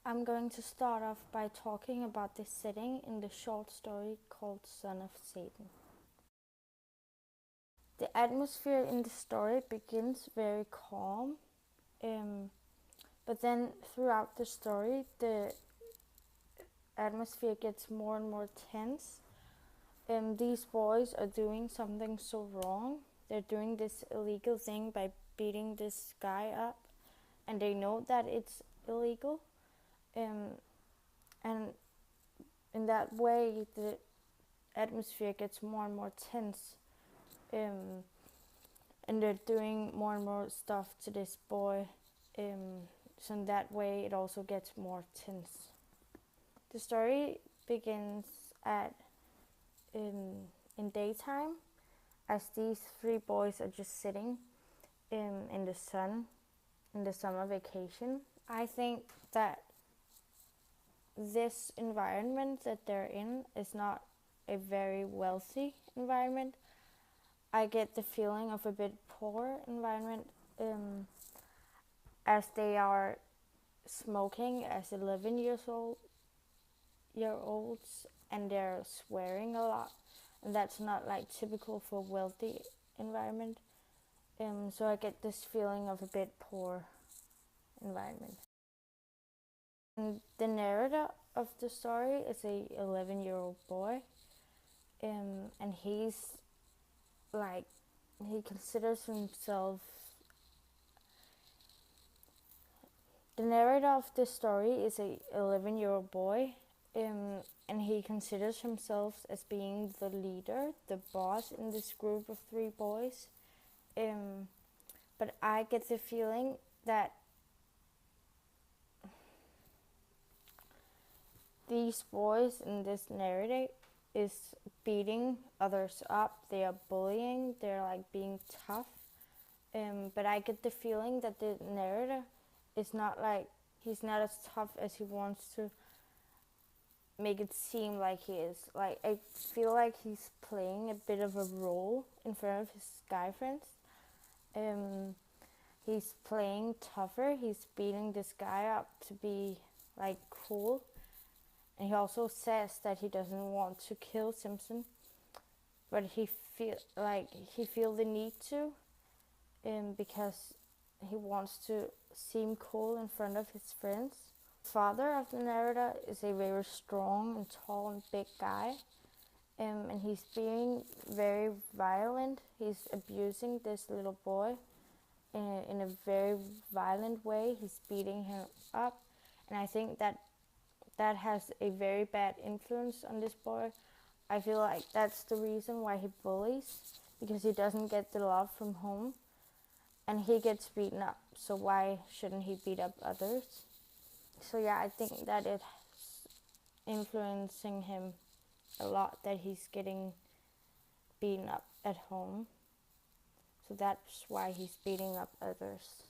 I'm going to start off by talking about the setting in the short story called Son of Satan. The atmosphere in the story begins very calm, but then throughout the story, the atmosphere gets more and more tense. These boys are doing something so wrong. They're doing this illegal thing by beating this guy up, and they know that it's illegal. And in that way, the atmosphere gets more and more tense. And they're doing more and more stuff to this boy. So in that way, it also gets more tense. The story begins at in daytime, as these three boys are just sitting in the sun in the summer vacation. I think that this environment that they're in is not a very wealthy environment. I get the feeling of a bit poor environment, as they are smoking as 11-year-olds, and they're swearing a lot, and that's not like typical for wealthy environment. So I get this feeling of a bit poor environment. And the narrator of the story is a 11-year-old boy, and he's like, he considers himself. The narrator of this story is a 11-year-old boy, and he considers himself as being the leader, the boss in this group of three boys. But I get the feeling that these boys in this narrative is beating others up. They are bullying. They're like being tough. But I get the feeling that the narrator is not like, he's not as tough as he wants to make it seem like he is. Like, I feel like he's playing a bit of a role in front of his guy friends. He's playing tougher. He's beating this guy up to be like cool. And he also says that he doesn't want to kill Simpson, but he feel the need to, because he wants to seem cool in front of his friends. The father of the narrator is a very strong and tall and big guy, and he's being very violent. He's abusing this little boy in a very violent way. He's beating him up, and I think that has a very bad influence on this boy. I feel like that's the reason why he bullies, because he doesn't get the love from home, and he gets beaten up. So why shouldn't he beat up others? So yeah, I think that it's influencing him a lot that he's getting beaten up at home. So that's why he's beating up others.